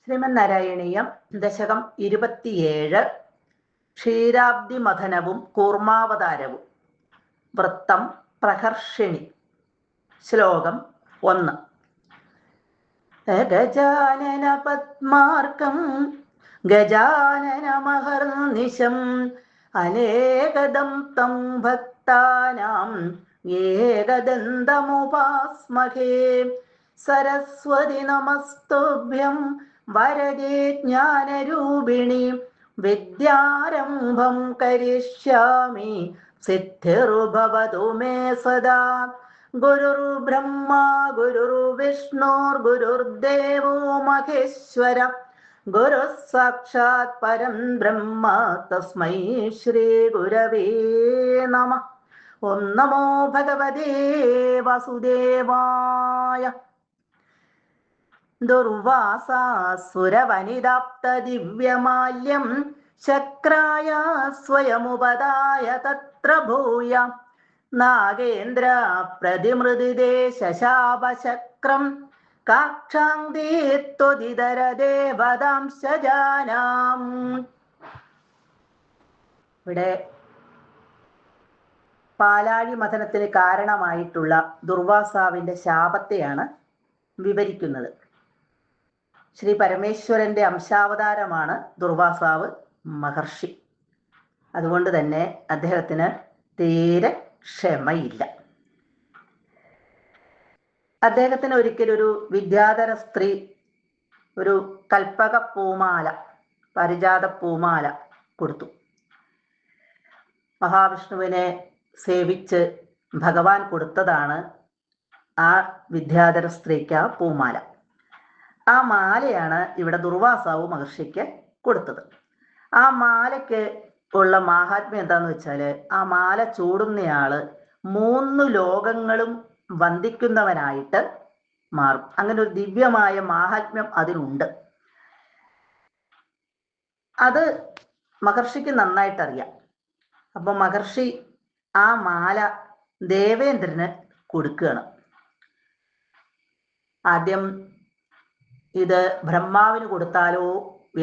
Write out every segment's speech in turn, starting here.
ശ്രീമന്നാരായണീയം ദശകം 27 ക്ഷീരാബ്ദി മഥനവും കൂർമാവതാരവും. വൃത്തം പ്രഹർഷിണി. ശ്ലോകം 1. ഗജാനന പത്മാർക്കം ഗജാനനമഹർനിശം അനേകദം തം ഭക്താനാം ഏകദന്തമുപാസ്മഹേ. സരസ്വതി നമസ്തുഭ്യം വരദേ ജ്ഞാനരൂപിണി. വിദ്യാരംഭം കരിഷ്യാമി സിദ്ധിർഭവതു മേ സദാ. ഗുരുർബ്രഹ്മ ഗുരുർവിഷ്ണുർഗുരുർദേവോ മഹേശ്വര. ഗുരുഃ സാക്ഷാത് പരം ബ്രഹ്മ തസ്മൈ ശ്രീ ഗുരവേ നമഃ. ഓം നമോ ഭഗവതേ വാസുദേവായ. ദുർവാസാസുരവനിതാപ്ത ദിവ്യമാല്യം ശക്രായ സ്വയമുപദായ തത്ര ഭൂയ. നാഗേന്ദ്ര പ്രതിമൃദിദേ ശശാപശക്രം കാക്ഷാന്തേത്വദിതരദേവതാംശജാനാം. ഇവിടെ പാലാഴി മഥനത്തിന് കാരണമായിട്ടുള്ള ദുർവാസാവിന്റെ ശാപത്തെയാണ് വിവരിക്കുന്നത്. ശ്രീ പരമേശ്വരന്റെ അംശാവതാരമാണ് ദുർവാസാവ് മഹർഷി. അതുകൊണ്ട് തന്നെ അദ്ദേഹത്തിന് തീരെ ക്ഷമയില്ല. അദ്ദേഹത്തിന് ഒരിക്കലൊരു വിദ്യാധര സ്ത്രീ ഒരു കൽപ്പക പൂമാല, പരിജാത പൂമാല കൊടുത്തു. മഹാവിഷ്ണുവിനെ സേവിച്ച് ഭഗവാൻ കൊടുത്തതാണ് ആ വിദ്യാധര സ്ത്രീക്ക് ആ പൂമാല. ആ മാലയാണ് ഇവിടെ ദുർവാസാവ് മഹർഷിക്ക് കൊടുത്തത്. ആ മാലയ്ക്ക് ഉള്ള മാഹാത്മ്യം എന്താന്ന് വെച്ചാല്, ആ മാല ചൂടുന്നയാള് 3 ലോകങ്ങളും വന്ദിക്കുന്നവനായിട്ട് മാറും. അങ്ങനെ ഒരു ദിവ്യമായ മാഹാത്മ്യം അതിനുണ്ട്. അത് മഹർഷിക്ക് നന്നായിട്ടറിയാം. അപ്പൊ മഹർഷി ആ മാല ദേവേന്ദ്രന് കൊടുക്കുകയാണ്. ആദ്യം ഇത് ബ്രഹ്മാവിന് കൊടുത്താലോ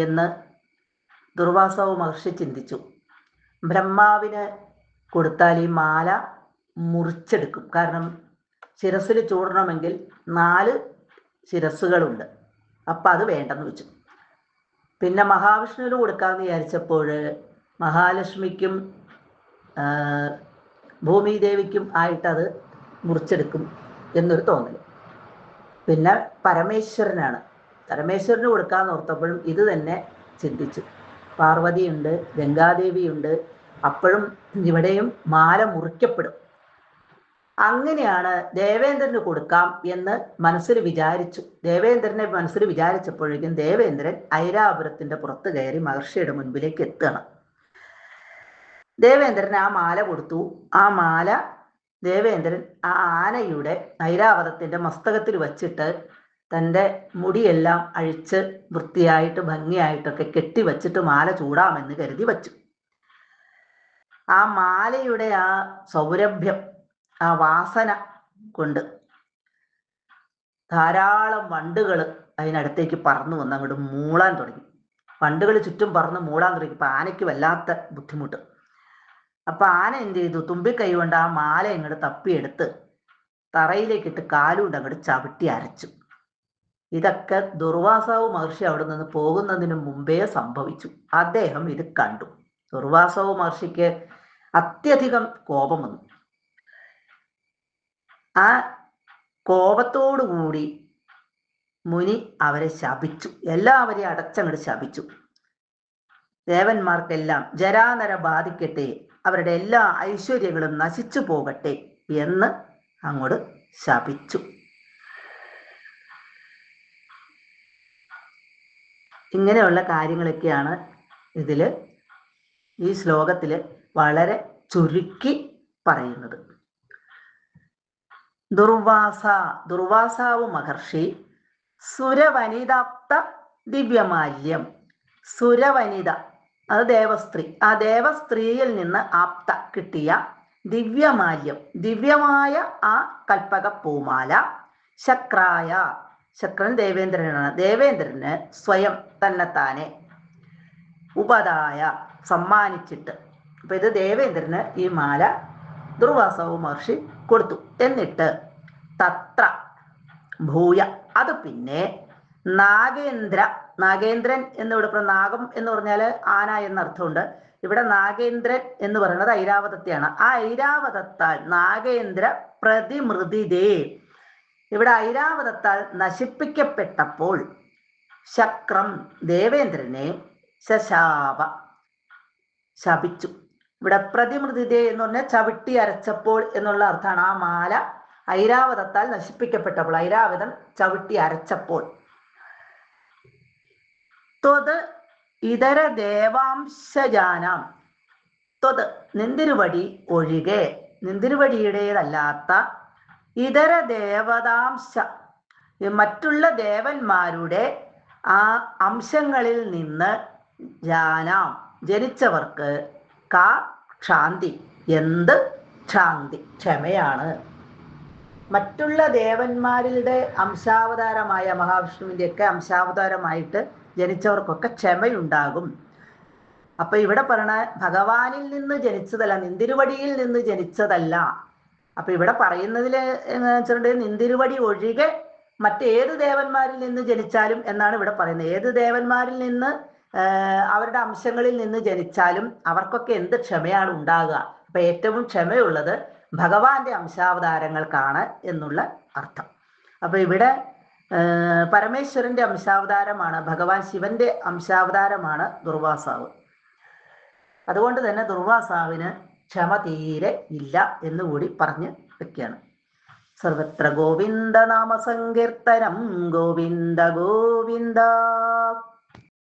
എന്ന് ദുർവാസാവ് മഹർഷി ചിന്തിച്ചു. ബ്രഹ്മാവിന് കൊടുത്താൽ ഈ മാല മുറിച്ചെടുക്കും. കാരണം ശിരസ്സിൽ ചൂടണമെങ്കിൽ 4 ശിരസ്സുകളുണ്ട്. അപ്പം അത് വേണ്ടെന്ന് വെച്ചു. പിന്നെ മഹാവിഷ്ണുവിന് കൊടുക്കാമെന്ന് വിചാരിച്ചപ്പോൾ മഹാലക്ഷ്മിക്കും ഭൂമിദേവിക്കും ആയിട്ടത് മുറിച്ചെടുക്കും എന്നൊരു തോന്നൽ. പിന്നെ പരമേശ്വരന് കൊടുക്കാമെന്ന് ഓർത്തപ്പോഴും ഇത് തന്നെ ചിന്തിച്ചു. പാർവതിയുണ്ട്, ഗംഗാദേവിയുണ്ട്, അപ്പോഴും ഇവിടെയും മാല മുറിക്കപ്പെടും. അങ്ങനെയാണ് ദേവേന്ദ്രന് കൊടുക്കാം എന്ന് മനസ്സിൽ വിചാരിച്ചു. ദേവേന്ദ്രനെ മനസ്സിൽ വിചാരിച്ചപ്പോഴേക്കും ദേവേന്ദ്രൻ ഐരാപുരത്തിന്റെ പുറത്ത് കയറി മഹർഷിയുടെ മുൻപിലേക്ക് എത്തുകയാണ്. ദേവേന്ദ്രൻ ആ മാല കൊടുത്തു. ആ മാല ദേവേന്ദ്രൻ ആ ആനയുടെ ഐരാവതത്തിന്റെ മസ്തകത്തിൽ വച്ചിട്ട് തൻ്റെ മുടിയെല്ലാം അഴിച്ച് വൃത്തിയായിട്ട് ഭംഗിയായിട്ടൊക്കെ കെട്ടിവച്ചിട്ട് മാല ചൂടാമെന്ന് കരുതി വച്ചു. ആ മാലയുടെ ആ സൗരഭ്യം, ആ വാസന കൊണ്ട് ധാരാളം വണ്ടുകൾ അതിനടുത്തേക്ക് പറന്നു വന്ന് അങ്ങോട്ട് മൂളാൻ തുടങ്ങി. വണ്ടുകൾ ചുറ്റും പറന്ന് മൂളാൻ തുടങ്ങിയപ്പോൾ ആനയ്ക്ക് വല്ലാത്ത ബുദ്ധിമുട്ട്. അപ്പൊ ആന എന്ത് ചെയ്തു? തുമ്പിക്കൈ കൊണ്ട് ആ മാല ഇങ്ങോട്ട് തപ്പിയെടുത്ത് തറയിലേക്കിട്ട് കാലുകൊണ്ട് അങ്ങോട്ട് ചവിട്ടി അരച്ചു. ഇതൊക്കെ ദുർവാസാവ് മഹർഷി അവിടെ നിന്ന് പോകുന്നതിന് മുമ്പേ സംഭവിച്ചു. അദ്ദേഹം ഇത് കണ്ടു. ദുർവാസാവ് മഹർഷിക്ക് അത്യധികം കോപം വന്നു. ആ കോപത്തോടുകൂടി മുനി അവരെ ശപിച്ചു. എല്ലാവരെയും അടച്ചങ്ങോട്ട് ശപിച്ചു. ദേവന്മാർക്കെല്ലാം ജരാനര ബാധിക്കട്ടെ, അവരുടെ എല്ലാ ഐശ്വര്യങ്ങളും നശിച്ചു പോകട്ടെ എന്ന് അങ്ങോട്ട് ശപിച്ചു. ഇങ്ങനെയുള്ള കാര്യങ്ങളൊക്കെയാണ് ഈ ശ്ലോകത്തിൽ വളരെ ചുരുക്കി പറയുന്നത്. ദുർവാസാവ് മഹർഷി സുരവനിതാപ്ത ദിവ്യമാല്യം. സുരവനിത അത് ദേവസ്ത്രീ. ആ ദേവസ്ത്രീയിൽ നിന്ന് ആപ്ത കിട്ടിയ ദിവ്യമാല്യം, ദിവ്യമായ ആ കൽപ്പക പൂമാല ശക്രായ ശക്രൻ ദേവേന്ദ്രനാണ്. ദേവേന്ദ്രന് സ്വയം തന്നെത്താനെ ഉപദായ സമ്മാനിച്ചിട്ട്, അപ്പൊ ഇത് ദേവേന്ദ്രന് ഈ മാല ദുർവാസാവ് മഹർഷി കൊടുത്തു. എന്നിട്ട് തത്ര ഭൂയ, അത് പിന്നെ നാഗേന്ദ്രൻ എന്നിവിടെ നാഗം എന്ന് പറഞ്ഞാൽ ആന എന്നർത്ഥമുണ്ട്. ഇവിടെ നാഗേന്ദ്രൻ എന്ന് പറയുന്നത് ഐരാവതത്തെയാണ്. ആ ഐരാവതത്താൽ നാഗേന്ദ്ര പ്രതിമൃതിതേ, ഇവിടെ ഐരാവതത്താൽ നശിപ്പിക്കപ്പെട്ടപ്പോൾ ശക്രം ദേവേന്ദ്രനെ ശപിച്ചു. ഇവിടെ പ്രതിമൃതിതേ എന്ന് പറഞ്ഞാൽ ചവിട്ടി അരച്ചപ്പോൾ എന്നുള്ള അർത്ഥമാണ്. ആ മാല ഐരാവതത്താൽ നശിപ്പിക്കപ്പെട്ടപ്പോൾ, ഐരാവതം ചവിട്ടി അരച്ചപ്പോൾ. ത്വത് ഇതര ദേവാംശജാനാം, ത്വത് നിന്തിരുവടി ഒഴികെ, നിന്തിരുവടിയുടേതല്ലാത്ത ഇതര ദേവതാംശ മറ്റുള്ള ദേവന്മാരുടെ ആ അംശങ്ങളിൽ നിന്ന് ജാനാം ജനിച്ചവർക്ക് കാ ക്ഷാന്തി, എന്ത് ക്ഷാന്തി, ക്ഷമയാണ്. മറ്റുള്ള ദേവന്മാരുടെ അംശാവതാരമായ മഹാവിഷ്ണുവിൻ്റെയൊക്കെ അംശാവതാരമായിട്ട് ജനിച്ചവർക്കൊക്കെ ക്ഷമയുണ്ടാകും. അപ്പൊ ഇവിടെ പറയണ ഭഗവാനിൽ നിന്ന് ജനിച്ചതല്ല, നിന്തിരുവടിയിൽ നിന്ന് ജനിച്ചതല്ല. അപ്പൊ ഇവിടെ പറയുന്നതിൽ വെച്ചിട്ടുണ്ടെങ്കിൽ നിന്തിരുവടി ഒഴികെ മറ്റേത് ദേവന്മാരിൽ നിന്ന് ജനിച്ചാലും എന്നാണ് ഇവിടെ പറയുന്നത്. ഏത് ദേവന്മാരിൽ നിന്ന് അവരുടെ അംശങ്ങളിൽ നിന്ന് ജനിച്ചാലും അവർക്കൊക്കെ എന്ത് ക്ഷമയാണ് ഉണ്ടാകുക. അപ്പൊ ഏറ്റവും ക്ഷമയുള്ളത് ഭഗവാന്റെ അംശാവതാരങ്ങൾക്കാണ് എന്നുള്ള അർത്ഥം. അപ്പൊ ഇവിടെ പരമേശ്വരന്റെ അംശാവതാരമാണ്, ഭഗവാൻ ശിവന്റെ അംശാവതാരമാണ് ദുർവാസാവ്. അതുകൊണ്ട് തന്നെ ദുർവാസാവിന് ക്ഷമ തീരെ ഇല്ല എന്നുകൂടി പറഞ്ഞ് വെക്കുകയാണ്. സർവത്ര ഗോവിന്ദ നാമ സങ്കീർത്തനം, ഗോവിന്ദ ഗോവിന്ദ.